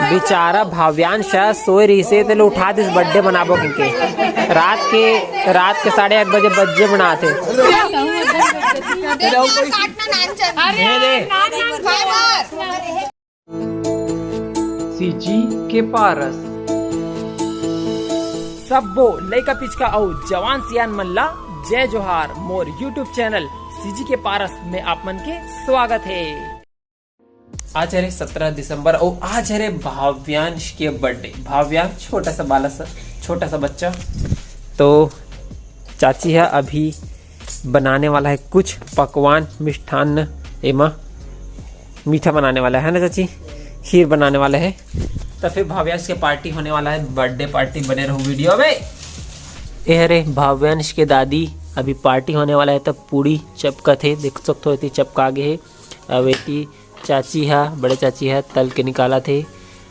बेचारा भाव्यांश सोए रही से तो उठा दिस बर्थडे मनाबो के रात के 8:30 बजे बज्जे बनाते। सीजी के पारस सबो लइका पिचका और जवान सियान मल्ला जय जोहार मोर यूट्यूब चैनल सीजी के पारस में आप मन के स्वागत है। आज है 17 दिसंबर और आज है भाव्यांश के बर्थडे। भाव्यांश छोटा सा बच्चा तो चाची है अभी बनाने वाला है कुछ पकवान मिष्ठान्न एमा मीठा बनाने वाला है ना चाची, खीर बनाने वाला है। तो फिर भाव्यांश के पार्टी होने वाला है, बर्थडे पार्टी। बने रहो वीडियो में। ये रे भाव्यांश के दादी अभी पार्टी होने वाला है तब पूरी चपका थे देख सकते हो चपका आगे है। अब एती चाची है बड़े चाची है तल के निकाला थे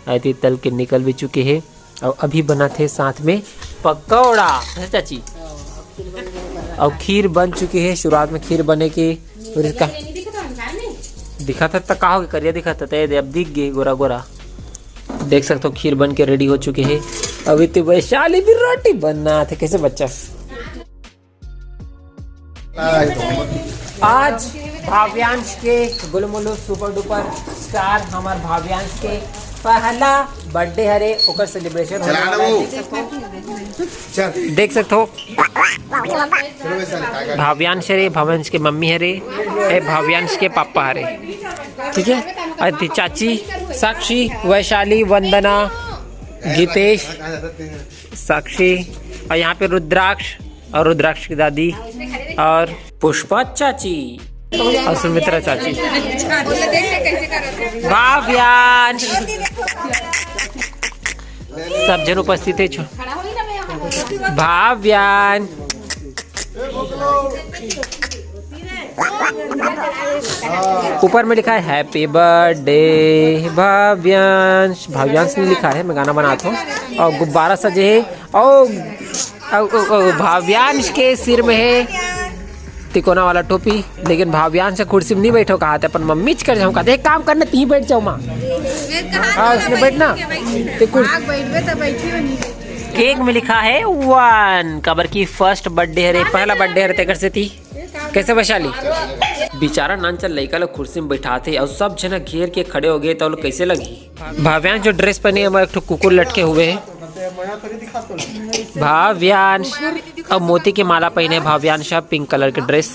ऐती तल के निकल भी चुके हैं और अभी बना थे साथ में पकौड़ा है चाची और खीर बन चुकी है। शुरुआत में खीर बने के इसका दिखा था तो कहा करिया दिखा था अब दिख गए गोरा गोरा देख सकते हो। खीर बन के रेडी हो चुके हैं। अभी तो वैशाली भी रोटी बनना थे कैसे बच्चा। आज भाव्यांश के गुलमुलु सुपर डुपर स्टार हमार भाव्यांश के पहला बर्थडे हरे ओकर सेलिब्रेशन हो रहा है। देख सकते हो भाव्यांश हरे भाव्यांश के मम्मी हरे भाव्यांश के पापा हरे ठीक है। अति चाची साक्षी वैशाली वंदना गीतेश साक्षी और यहाँ पे रुद्राक्ष और रुद्राक्ष की दादी और पुष्पा चाची और सुमित्रा चाची। भाव्यांश सब जन उपस्थित है। भाव्यांश ऊपर में लिखा है हैप्पी बर्थडे भाव्यांश। भाव्यांश ने लिखा है, मैं गाना बनाता हूँ। और गुब्बारा सजे है और भाव्यांश के सिर में है तिकोना वाला टोपी। लेकिन भाव्यांश कुर्सी में नहीं बैठो कहा था पर मम्मी कर जाऊँ कहते एक काम करना तीन बैठ जाओ माँ। हाँ उसने बैठना केक में लिखा है 1 कबर की फर्स्ट बर्थडे है पहला बर्थडे है तेकर से थी कैसे वैशाली। बेचारा नानचल लड़का लोग कुर्सी में बैठाते और सब जना घेर के खड़े हो गए तो लोग कैसे लगी। भाव्यांश जो ड्रेस पहने एक ठो कुकुर लटके हुए है। भाव्यांश अब मोती की माला पहने भाव्यांश पिंक कलर के ड्रेस।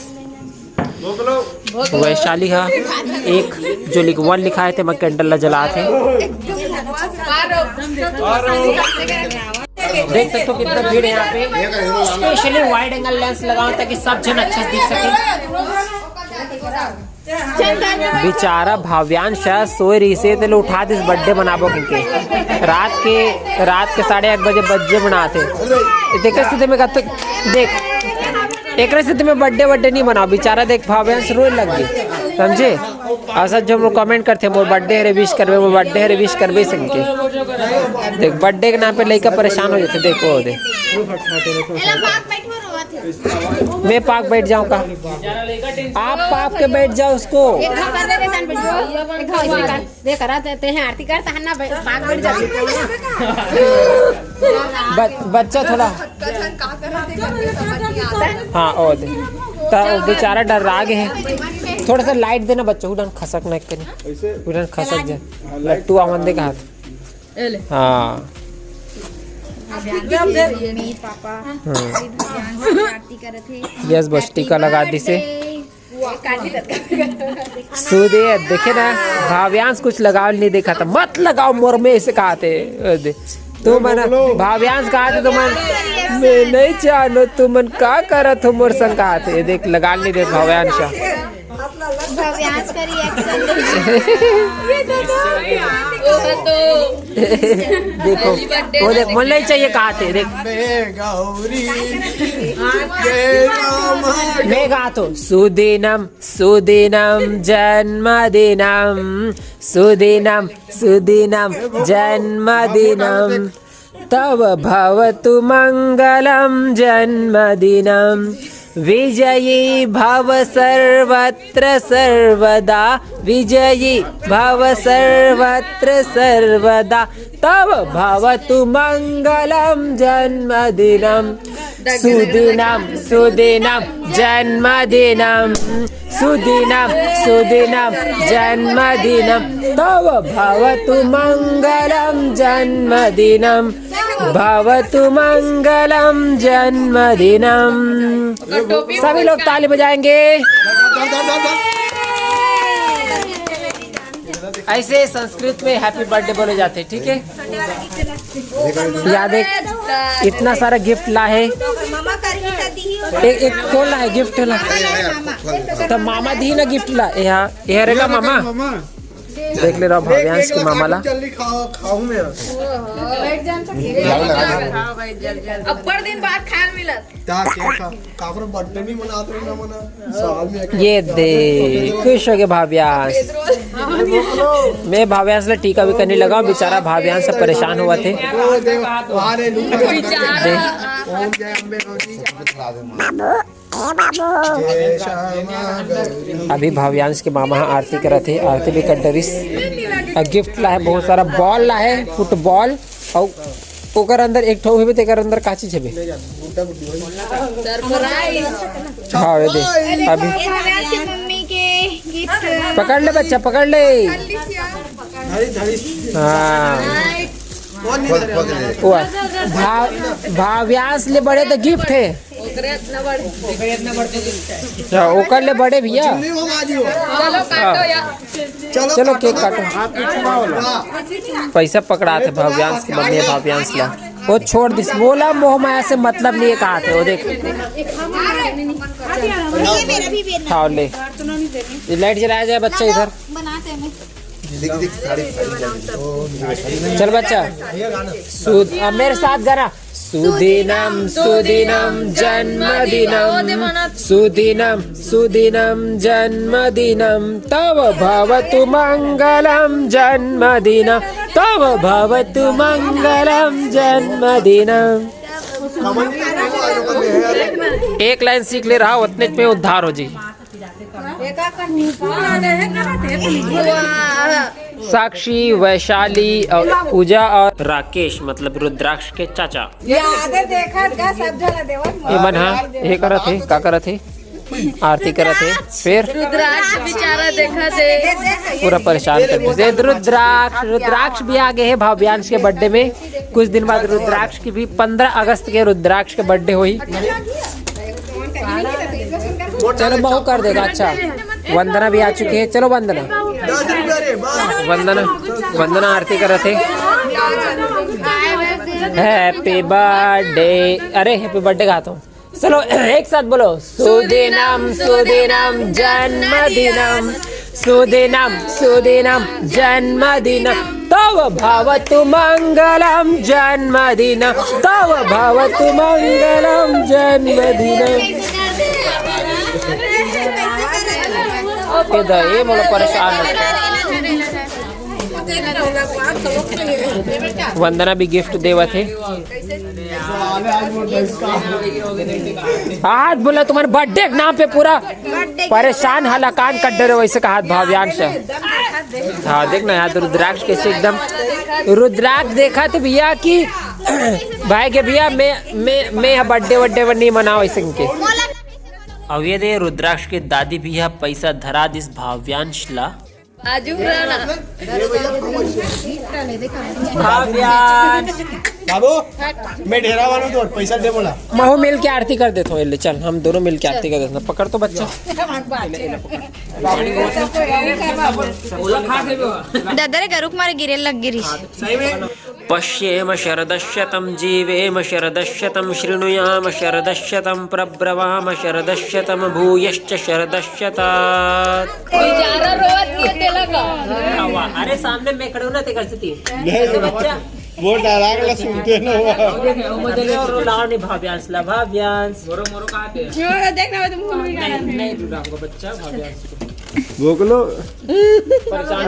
वैशाली है एक जो 1 लिखा है थे मैं कैंडल जला थे। देख सकते हो कितना भीड़ है यहाँ पे। स्पेशली वाइड एंगल लेंस लगाओ ताकि सब जन अच्छे से दिख सके। बेचारा भाव्यांश सोए रही से तो उठा दिस बर्थडे मनाबो के रात के 8:30 बजे बज्जे बनाते। देख स्थिति में देख एक स्थिति में बर्थडे नहीं मनाओ। बेचारा देख भाव्यांश रोए लग गई समझे। ऐसा जो हम कमेंट करते हैं वो बर्थडे है विश करवे वो बर्थडे है विश करवे संके देख बर्थडे के नाम पे लड़का परेशान हो जाते। देखो दे मैं पाक बैठ जाऊँ का आप पाक के बैठ जाओ उसको बच्चा थोड़ा हाँ ओ दे तो बेचारा डर राग है। थोड़ा सा लाइट देना बच्चों उड़न खसक न करे उड़न खसक जाए लट्टू आमंदे का हाथ। हाँ यस बस टीका लगा दी से सूदे देखे ना भाव्यांश कुछ लगाओ नहीं देखा था मत लगाओ मोर में ऐसे कहा थे तो मन भाव्यांश कहा थे तो मन मैं नहीं चाहनो तुम मन का करत हो मोर संग कहा थे देख लगा नहीं दे भाव्यांश का रिएक्शन देखो वो देख मन नहीं चाहिए कहा थे देख मैं गा तो सुदिनम सुदिनम जन्मदिनम सुदिनम सुदिनम जन्मदिनम तव भवतु मंगलम जन्मदिनम विजयी भव सर्वत्र सर्वदा, विजयी भव सर्वत्र सर्वदा, तव भवतु मंगलम जन्मदिनम, सुदिनम सुदिनम जन्मदिनम, सुदिनम सुदिनम जन्मदिनम, तव भवतु मंगलम जन्मदिनम, भवतु मंगलम जन्मदिनम। सभी लोग ताली बजाएंगे। ऐसे संस्कृत में हैप्पी बर्थडे बोले जाते, ठीक है। याद है इतना सारा गिफ्ट ला है, एक खोल है गिफ्ट ला, तो मामा दी ना गिफ्ट ला, यहाँ रहेगा मामा। देख ले रहा भाव्यांश की मामा ला। खाऊं मैं अब्बड़ दिन बाद खान मिलत बर्थडे नहीं मनाते ना मना साल में। ये दे खुश हो गए भाव्यांश। मैं भाव्यांश ने टीका भी करने लगा, बेचारा भाव्यांश से परेशान हुआ थे। अभी भाव्यांश के मामा आरती कर रहे थे, आरती भी कर डरिस। गिफ्ट ला है बहुत सारा, बॉल ला है फुटबॉल, और ओकर अंदर एक ठो है, तेकर अंदर काची छबे। हाँ दे अभी मम्मी के गिफ्ट पकड़ ले बच्चा, पकड़ ले। हाँ भाव्यांश ले बड़े तो गिफ्ट है, ओकर ले बड़े भैया। चलो केक काटो। पैसा पकड़ा थे भाव्यांश की मम्मी, भाव्यांश ला वो छोड़ दिस, बोला मोह माया से मतलब नहीं है, कहा थे वो देख। हाँ ले लाइट जलाया जाए बच्चा इधर। चल बच्चा मेरे साथ गाना। सुदिनम सुदिनम जन्मदिनम, सुदिनम सुदिनम जन्मदिनम, तव भवतु मंगलम जन्मदिनम, तव भवतु मंगलम जन्मदिनम। एक लाइन सीख ले रहा, उतने में उद्धार हो जी। साक्षी, वैशाली और पूजा और राकेश मतलब रुद्राक्ष के चाचा। एमन हाँ ये करत थे, का करत थे, आरती करत थे। फिर रुद्राक्ष बेचारा देखा थे, पूरा परेशान कर दे। रुद्राक्ष भी आ गए हैं भाव्यांश के बर्थडे में। कुछ दिन बाद रुद्राक्ष की भी 15 अगस्त के रुद्राक्ष के बर्थडे हुई। चलो बहु कर देगा। अच्छा वंदना भी आ चुकी है, चलो वंदना वंदना वंदना आरती कर रहे थे। हैप्पी बर्थडे, अरे हैप्पी बर्थडे गाता हूँ, चलो एक साथ बोलो। सुदिनम सुदिनम जन्मदिनम, सुदिनम सुदिनम जन्मदिनम, तव भवतु मंगलम जन्मदिनम, तव भवतु मंगलम जन्मदिनम। ये बोलो परेशान वंदना भी गिफ्ट देवा थे। आज बोला तुम्हारे बर्थडे के नाम पे पूरा परेशान हलाकान कर दे रहे, वैसे कहा भाव्यांश। हाँ देखना यार रुद्राक्ष कैसे एकदम, रुद्राक्ष देखा तो भैया की भाई के भैया मैं बर्थडे वर्डे नहीं मनाओ ऐसे इनके। अब ये दे रुद्राक्ष के दादी भी यहाँ पैसा धरा दिस भाव्यांश ला। भाव्यांश बाबू मैं ढेरा वाला तो पैसा दे बोला। महू मिल के आरती कर देते हो, चल हम दोनों मिल के आरती कर देते। पकड़ तो बच्चा। दादा रे गरुक मारे गिरे लग गिरी। पश्येम शरदशतम जीवेम शरदशतम शृणुयाम शरदशतम प्रब्रवाम शरदशतम भूयश्च शरदशतात्। अरे सामने मैं खड़े हूँ ना, तेकर से बच्चा वो डायलॉग सुनते ना वो लाओ भाव्यांश ला। भाव्यांश मोरो मोरो कहा थे देखना तुम भूल गए। नहीं दूंगा बच्चा भाव्यांश बोलो परेशान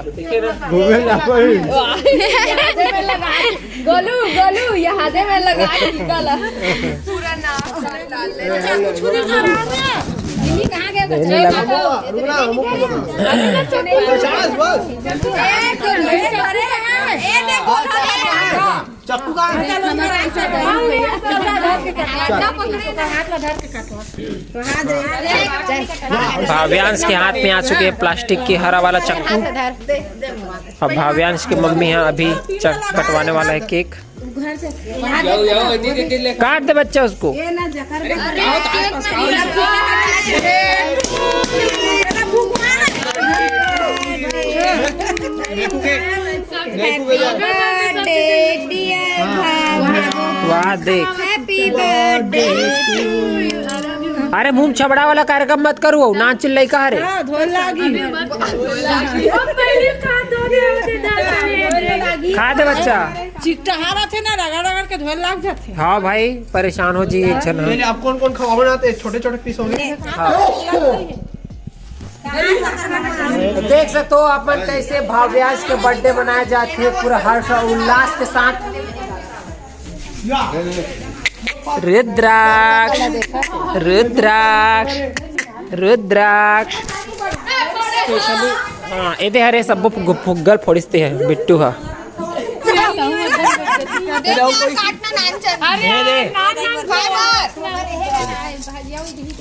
देखिए ना घूमे ना कोई गोलू गोलू यहाँ दे में लगा निकाला पूरा चक्कू भाव्यांश के हाथ में आ चुके हैं प्लास्टिक की हरा वाला चक्कू। अब भाव्यांश की मम्मी यहाँ अभी कटवाने वाला है केक। काट दे बच्चा उसको। वाह देख, अरे मुंह छबड़ा वाला कार्यक्रम मत करो, नाच चिल्लाई का रे। खा दे बच्चा। चिट्टाहारा थे ना, रगड़ रगड़ के धोल लाग जाते। हाँ भाई परेशान हो जी एक जन। पहले आप कौन कौन खावा बनाते? छोटे छोटे पीस होंगे। देख सकते हो अपन कैसे भाव्यांश के बर्थडे मनाए जाते हैं पूरा हर्ष और उल्लास के साथ। रुद्राक्ष रुद्राक्ष रुद्राक्ष स्पेशली हाँ ये हरे सब फुग्गल फोड़ते हैं बिट्टू हा।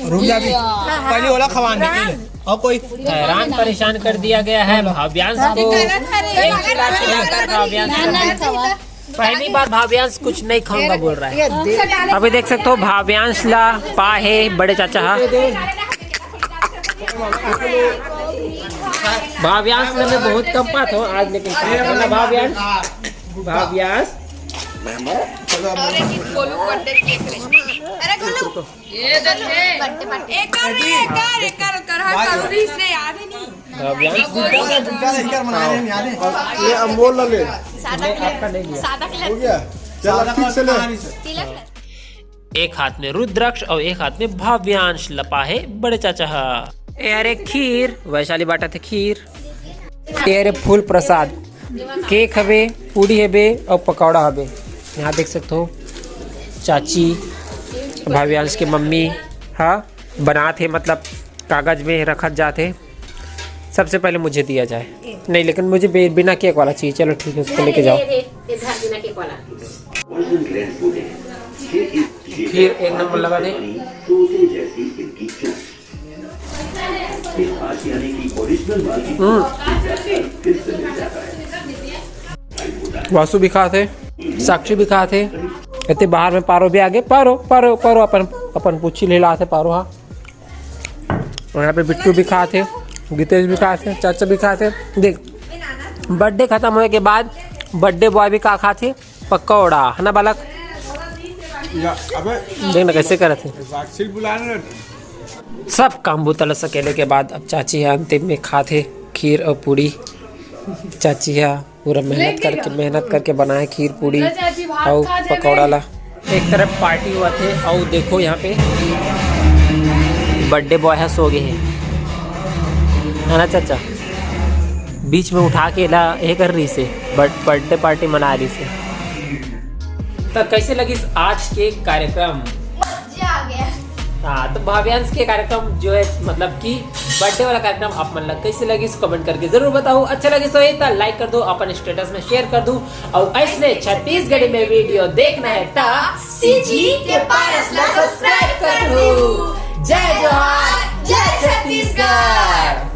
रुक जा भी, पहले वाला खवाने के लिए और कोई हैरान परेशान कर दिया गया है भाव्यांश को। पहली बार भाव्यांश कुछ नहीं खाऊंगा बोल रहा है। अभी देख सकते हो भाव्यांश ला पा है बड़े चाचा हा। भाव्यांश ने मैं बहुत कम पात हो आज, लेकिन भाव्यांश भाव्यांश ये अमोल लगे हो गया। चल ठीक से ले। एक हाथ में रुद्राक्ष और एक हाथ में भाव्यांश लपा है बड़े चाचा हा। अरे खीर वैशाली बाटा थे खीर। अरे फूल प्रसाद केक हवे, पूड़ी हवे और पकौड़ा हवे। यहाँ देख सकते हो चाची भाव्यांश की मम्मी हाँ बनाते मतलब कागज में रखा जाते। सबसे पहले मुझे दिया जाए नहीं, लेकिन मुझे बिना केक वाला चाहिए। चलो ठीक है उसको लेके जाओ। फिर एक नंबर लगा दे। वासु भी खाते, साक्षी भी खाते। इतने बाहर में पारो भी आगे पारो पारो पारो अपन पूछी ले लाते पारो हाँ। और यहाँ पे बिट्टू भी खाते, गीतेश भी खाते, चाचा भी खाते। देख बर्थडे खत्म होने के बाद बर्थडे बॉय भी खाते पकौड़ा है ना बालक। देखना कैसे करते सब काम बुतल सकेले के बाद अब चाची है अंतिम में खाते खीर और पूड़ी। चाची है पूरा मेहनत करके बनाए खीर पूड़ी और पकौड़ा ला। एक तरफ पार्टी हुआ थे और देखो यहाँ पे बर्थडे बॉय है सो गए हैं है ना चाचा। बीच में उठा के ला ये कर रही से बर्थडे पार्टी मना रही से। तो कैसे लगी आज के कार्यक्रम? हाँ तो भाव्यांश के कार्यक्रम जो है मतलब कि बर्थडे वाला कार्यक्रम आप मन लग कैसे लगी कमेंट करके जरूर बताओ। अच्छा लगे तो लाइक कर दो, अपन स्टेटस में शेयर कर दो और ऐसे छत्तीसगढ़ी में वीडियो देखना है तो सीजी के पारस ला सब्सक्राइब कर दो। जय जोहार, जय छत्तीसगढ़।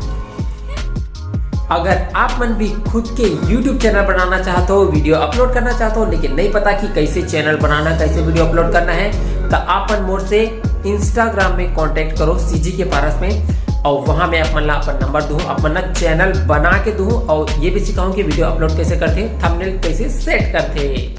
अगर आप मन भी खुद के YouTube चैनल बनाना चाहते हो, वीडियो अपलोड करना चाहते हो लेकिन नहीं पता कि कैसे चैनल बनाना, कैसे वीडियो अपलोड करना है तो आपन मोर से इंस्टाग्राम में कांटेक्ट करो सीजी के पारस में और वहां मैं अपन नंबर दूँ, अपन चैनल बना के दूँ और ये भी सिखाऊं कि वीडियो अपलोड कैसे करते, थंबनेल कैसे सेट करते।